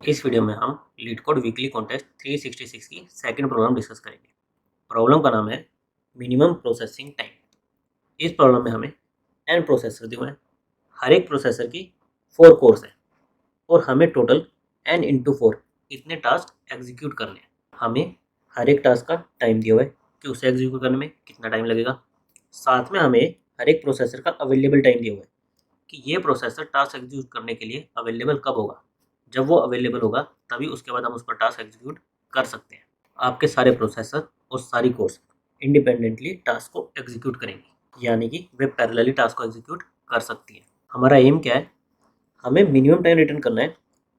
इस वीडियो में हम लीडकोड वीकली कॉन्टेस्ट 366 की सेकंड प्रॉब्लम डिस्कस करेंगे। प्रॉब्लम का नाम है मिनिमम प्रोसेसिंग टाइम। इस प्रॉब्लम में हमें n प्रोसेसर दिए हुए हैं। हर एक प्रोसेसर की 4 कोर्स हैं और हमें टोटल n इंटू 4 इतने टास्क एग्जीक्यूट करने हैं। हमें हर एक टास्क का टाइम दिया हुआ है कि उसे एग्जीक्यूट करने में कितना टाइम लगेगा। साथ में हमें हर एक प्रोसेसर का अवेलेबल टाइम दिया हुआ है कि ये प्रोसेसर टास्क एग्जीक्यूट करने के लिए अवेलेबल कब होगा। जब वो अवेलेबल होगा तभी उसके बाद हम उस पर टास्क एग्जीक्यूट कर सकते हैं। आपके सारे प्रोसेसर और सारी कोर्स इंडिपेंडेंटली टास्क को एग्जीक्यूट करेंगी, यानी कि वे पैरेलली टास्क को एग्जीक्यूट कर सकती हैं। हमारा एम क्या है, हमें मिनिमम टाइम रिटर्न करना है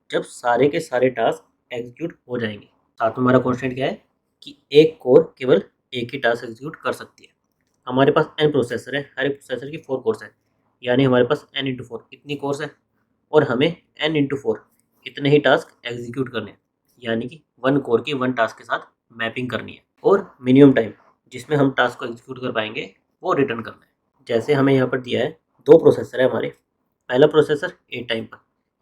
जब सारे के सारे टास्क एग्जीक्यूट हो जाएंगे। साथ में हमारा कॉन्स्टेंट क्या है कि एक कोर केवल एक ही टास्क एग्जीक्यूट कर सकती है। हमारे पास n प्रोसेसर है, हर एक प्रोसेसर की 4 कोर्स है, यानी हमारे पास n इंटू 4 इतनी कोर्स है और हमें n इंटू 4 इतने ही टास्क एग्जीक्यूट करने हैं, यानी कि 1 कोर की 1 टास्क के साथ मैपिंग करनी है। और मिनिमम टाइम जिसमें हम टास्क को एग्जीक्यूट कर पाएंगे वो रिटर्न करना है। जैसे हमें यहाँ पर दिया है 2 प्रोसेसर है हमारे। पहला प्रोसेसर 8 टाइम पर,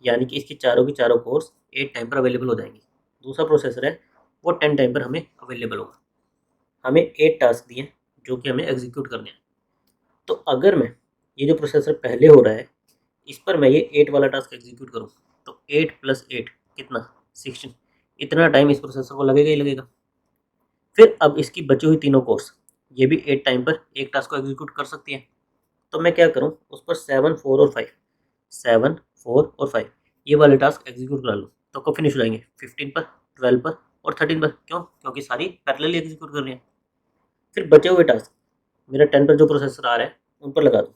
यानी कि इसकी चारों की चारों कोर्स 8 टाइम पर अवेलेबल हो जाएंगी। दूसरा प्रोसेसर है वो 10 टाइम पर हमें अवेलेबल होगा। हमें 8 टास्क दिए जो कि हमें एग्जीक्यूट करने हैं। तो अगर मैं ये जो प्रोसेसर पहले हो रहा है इस पर मैं ये 8 वाला टास्क एग्जीक्यूट करूँ तो 8 प्लस 8 कितना 16, इतना टाइम इस प्रोसेसर को लगेगा ही लगेगा। फिर अब इसकी बची हुई तीनों कोर्स ये भी 8 टाइम पर एक टास्क को एग्जीक्यूट कर सकती है। तो मैं क्या करूँ, उस पर 7, 4 और 5, 7, 4 और 5 ये वाले टास्क एग्जीक्यूट करा लूँ तो कब फिनिश हो जाएंगे, 15 पर, 12 पर और 13 पर। क्यों? क्योंकि सारी पैरेलली एग्जीक्यूट कर रही हैं। फिर बचे हुए टास्क मेरा 10 पर जो प्रोसेसर आ रहा है उन पर लगा दूँ।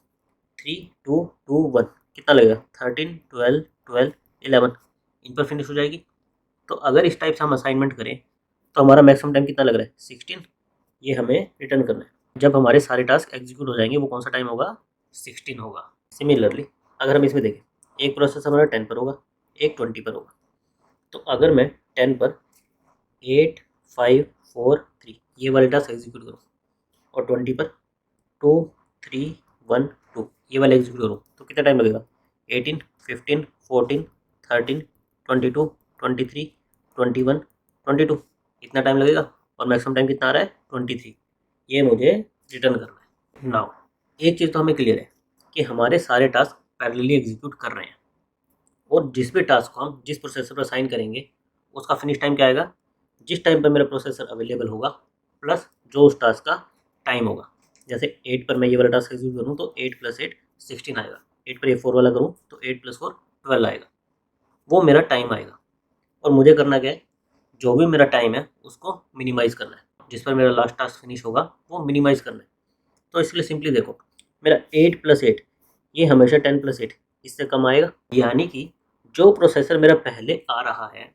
3, 2, 2, 1 कितना लगेगा, 13, 12, 12, 11 इन पर फिनिश हो जाएगी। तो अगर इस टाइप से हम असाइनमेंट करें तो हमारा मैक्सिमम टाइम कितना लग रहा है, 16। ये हमें रिटर्न करना है। जब हमारे सारे टास्क एग्जीक्यूट हो जाएंगे वो कौन सा टाइम होगा, 16 होगा। सिमिलरली अगर हम इसमें देखें, एक प्रोसेस हमारा 10 पर होगा, एक 20 पर होगा। तो अगर मैं 10 पर 8, 5, 4, 3 ये वाले टास्क एग्जीक्यूट करूँ और 20 पर 2, 3, 1, 2 ये वाले एग्जीक्यूट करूँ तो कितना टाइम लगेगा, 18, 15, 14, 13, 22, 23, 21, 22 इतना टाइम लगेगा। और मैक्सिमम टाइम कितना आ रहा है, 23। ये मुझे रिटर्न करना है। नाउ एक चीज़ तो हमें क्लियर है कि हमारे सारे टास्क पैरेलली एग्जीक्यूट कर रहे हैं और जिस भी टास्क को हम जिस प्रोसेसर पर असाइन करेंगे उसका फिनिश टाइम क्या आएगा, जिस टाइम पर मेरा प्रोसेसर अवेलेबल होगा प्लस जो उस टास्क का टाइम होगा। जैसे 8 पर मैं ये वाला टास्क एग्जीक्यूट करूँ तो 8 प्लस 8 16 आएगा। 8 पर ये 4 वाला करूँ तो 8 प्लस 4 12 आएगा। वो मेरा टाइम आएगा और मुझे करना क्या है, जो भी मेरा टाइम है उसको मिनिमाइज़ करना है। जिस पर मेरा लास्ट टास्क फिनिश होगा वो मिनिमाइज़ करना है। तो इसके लिए सिंपली देखो, मेरा 8 प्लस 8 ये हमेशा 10 प्लस 8 इससे कम आएगा। यानी कि जो प्रोसेसर मेरा पहले आ रहा है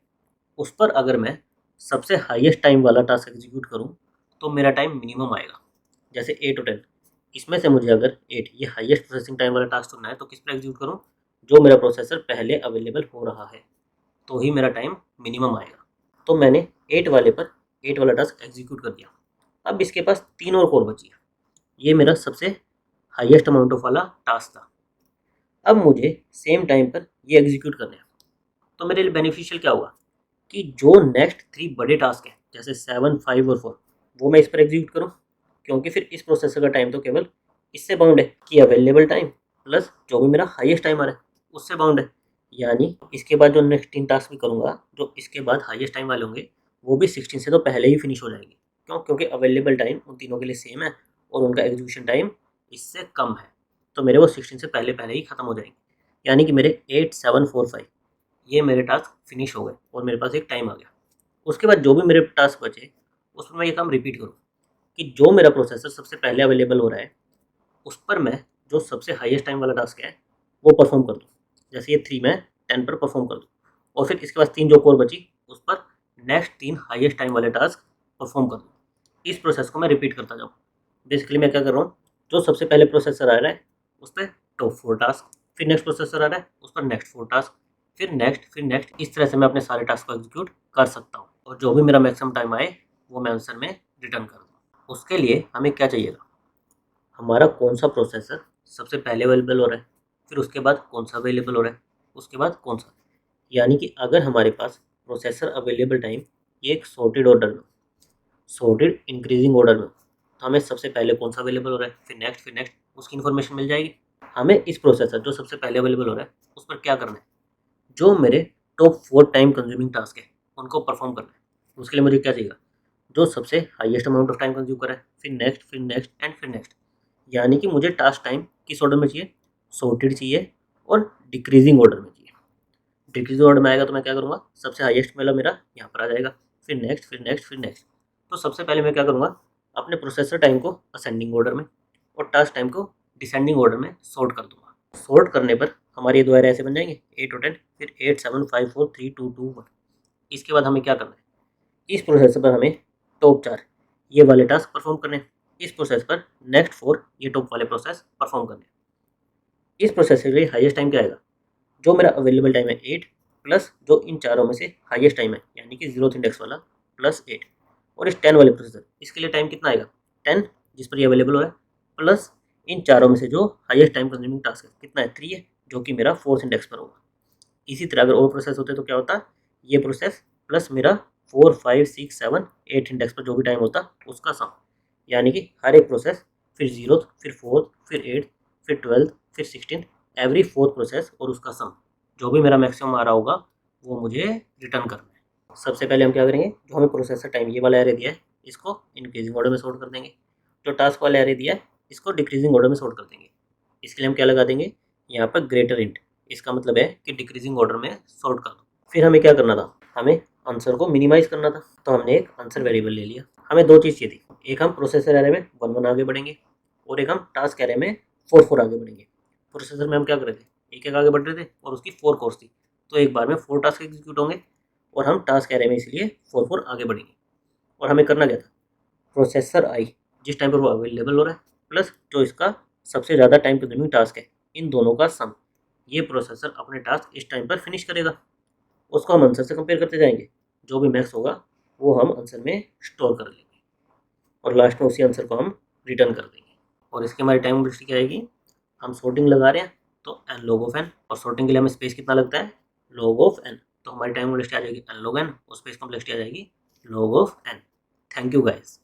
उस पर अगर मैं सबसे हाईएस्ट टाइम वाला टास्क एग्जीक्यूट करूं तो मेरा टाइम मिनिमम आएगा। जैसे 8 और 10 इसमें से मुझे अगर 8 ये हाईएस्ट प्रोसेसिंग टाइम वाला टास्क चुनना है तो किस पर एग्जीक्यूट करूं, जो मेरा प्रोसेसर पहले अवेलेबल हो रहा है तो ही मेरा टाइम मिनिमम आएगा। तो मैंने 8 वाले पर 8 वाला टास्क एग्जीक्यूट कर दिया। अब इसके पास 3 और कोर बची है। ये मेरा सबसे हाईएस्ट अमाउंट ऑफ वाला टास्क था। अब मुझे सेम टाइम पर ये एग्जीक्यूट करना है। तो मेरे लिए बेनिफिशियल क्या होगा कि जो नेक्स्ट 3 बड़े टास्क हैं जैसे 7, 5 और 4 वो मैं इस पर एग्जीक्यूट करूँ, क्योंकि फिर इस प्रोसेसर का टाइम तो केवल इससे बाउंड है कि अवेलेबल टाइम प्लस जो भी मेरा हाईएस्ट टाइम आ रहा है उससे बाउंड है। यानी इसके बाद जो नेक्स्ट 3 टास्क भी करूँगा जो इसके बाद हाईएस्ट टाइम वाले होंगे वो भी 16 से तो पहले ही फिनिश हो जाएंगे। क्यों? क्योंकि अवेलेबल टाइम उन तीनों के लिए सेम है और उनका एग्जीक्यूशन टाइम इससे कम है। तो मेरे वो 16 से पहले पहले ही ख़त्म हो जाएंगे। यानी कि मेरे 8, 7, 4, 5 ये मेरे टास्क फिनिश हो गए और मेरे पास एक टाइम आ गया। उसके बाद जो भी मेरे टास्क बचे उसमें मैं ये काम रिपीट करूँ कि जो मेरा प्रोसेसर सबसे पहले अवेलेबल हो रहा है उस पर मैं जो सबसे हाईएस्ट टाइम वाला टास्क है वो परफॉर्म कर दूँ। जैसे ये 3 मैं 10 पर परफॉर्म कर दूँ और फिर इसके बाद 3 जो कोर बची उस पर नेक्स्ट 3 हाईएस्ट टाइम वाले टास्क परफॉर्म कर दूँ। इस प्रोसेस को मैं रिपीट करता जाऊँ। बेसिकली मैं क्या कर रहा हूँ, जो सबसे पहले प्रोसेसर आ रहा है उस पर टॉप 4 टास्क, फिर नेक्स्ट प्रोसेसर आ रहा है उस पर नेक्स्ट 4 टास्क, फिर नेक्स्ट इस तरह से मैं अपने सारे टास्क को एग्जीक्यूट कर सकता हूँ और जो भी मेरा मैक्सिमम टाइम आए वो मैं आंसर में रिटर्न कर दूँ। उसके लिए हमें क्या चाहिएगा, हमारा कौन सा प्रोसेसर सबसे पहले अवेलेबल हो रहा है, फिर उसके बाद कौन सा अवेलेबल हो रहा है, उसके बाद कौन सा, यानी कि अगर हमारे पास प्रोसेसर अवेलेबल टाइम ये एक सॉर्टेड ऑर्डर में, सॉर्टेड इंक्रीजिंग ऑर्डर में, तो हमें सबसे पहले कौन सा अवेलेबल हो रहा है, फिर नेक्स्ट उसकी इन्फॉर्मेशन मिल जाएगी। हमें इस प्रोसेसर जो सबसे पहले अवेलेबल हो रहा है उस पर क्या करना है, जो मेरे टॉप 4 टाइम कंज्यूमिंग टास्क है उनको परफॉर्म करना है। उसके लिए मुझे क्या चाहिए, जो सबसे highest amount of time consume करे, फिर नेक्स्ट एंड फिर नेक्स्ट। यानी कि मुझे टास्क टाइम किस ऑर्डर में चाहिए, सॉर्टेड चाहिए और डिक्रीजिंग ऑर्डर में चाहिए। डिक्रीजिंग ऑर्डर में आएगा तो मैं क्या करूँगा, सबसे हाईएस्ट वाला मेरा यहाँ पर आ जाएगा, फिर नेक्स्ट। तो सबसे पहले मैं क्या करूँगा, अपने प्रोसेसर टाइम को असेंडिंग ऑर्डर में और टास्क टाइम को डिसेंडिंग ऑर्डर में सॉर्ट कर दूंगा। सॉर्ट करने पर हमारे ये दो एरे ऐसे बन जाएंगे 8 और 10, फिर 8 7 5 4 3 2 2 1। इसके बाद हमें क्या करना है, इस प्रोसेसर पर हमें टॉप 4 ये वाले टास्क परफॉर्म करने हैं। इस प्रोसेस पर नेक्स्ट 4 ये टॉप वाले प्रोसेस परफॉर्म करने हैं। इस प्रोसेस के लिए हाईएस्ट टाइम क्या आएगा, जो मेरा अवेलेबल टाइम है 8 प्लस जो इन चारों में से हाईएस्ट टाइम है यानी कि 0th इंडेक्स वाला प्लस 8, और इस 10 वाले प्रोसेसर इसके लिए टाइम कितना आएगा 10 जिस पर ये अवेलेबल हो है, प्लस इन चारों में से जो हाईएस्ट टाइम कंज्यूमिंग टास्क है कितना है 3 है, जो कि मेरा 4th इंडेक्स पर होगा। इसी तरह अगर और प्रोसेस होते तो क्या होता, ये प्रोसेस प्लस मेरा 4 5 6 7 8 इंडेक्स पर जो भी टाइम होता उसका सम। यानी कि हर एक प्रोसेस, फिर 0th फिर 4th फिर 8th फिर 12th फिर 16th, एवरी 4th प्रोसेस और उसका सम जो भी मेरा मैक्सिमम आ रहा होगा वो मुझे रिटर्न करना है। सबसे पहले हम क्या करेंगे, जो हमें प्रोसेसर टाइम ये वाला एरे दिया है इसको इंक्रीजिंग ऑर्डर में सॉर्ट कर देंगे, जो टास्क वाला एरे दिया है इसको डिक्रीजिंग ऑर्डर में सॉर्ट कर देंगे। इसके लिए हम क्या लगा देंगे, यहाँ पर ग्रेटर इंट, इसका मतलब है कि डिक्रीजिंग ऑर्डर में सॉर्ट कर दो। फिर हमें क्या करना था, हमें आंसर को मिनिमाइज करना था, तो हमने एक आंसर वेरिएबल ले लिया। हमें दो चीज़ चाहिए थी, एक हम प्रोसेसर एरे में 1 1 आगे बढ़ेंगे और एक हम टास्क एरे में 4 4 आगे बढ़ेंगे। प्रोसेसर में हम क्या कर रहे थे, एक एक आगे बढ़ रहे थे और उसकी 4 कोर्स थी, तो एक बार में 4 टास्क एग्जीक्यूट होंगे और हम टास्क एरे में इसलिए 4 4 आगे बढ़ेंगे। और हमें करना क्या था, प्रोसेसर आई जिस टाइम पर वो अवेलेबल हो रहा है प्लस जो इसका सबसे ज़्यादा टाइम कंज्यूमिंग टास्क है, इन दोनों का सम, ये प्रोसेसर अपने टास्क इस टाइम पर फिनिश करेगा। उसको हम आंसर से कंपेयर करते जाएंगे, जो भी मैक्स होगा वो हम आंसर में स्टोर कर लेंगे और लास्ट में उसी आंसर को हम रिटर्न कर देंगे। और इसकी हमारी टाइम वेलोसिटी क्या आएगी, हम सॉर्टिंग लगा रहे हैं तो एन लॉग ऑफ एन, और सॉर्टिंग के लिए हमें स्पेस कितना लगता है लॉग ऑफ एन, तो हमारी टाइम वेलोसिटी आ जाएगी एन लॉग एन और स्पेस कॉम्प्लेक्सिटी आ जाएगी log of N. Thank you guys.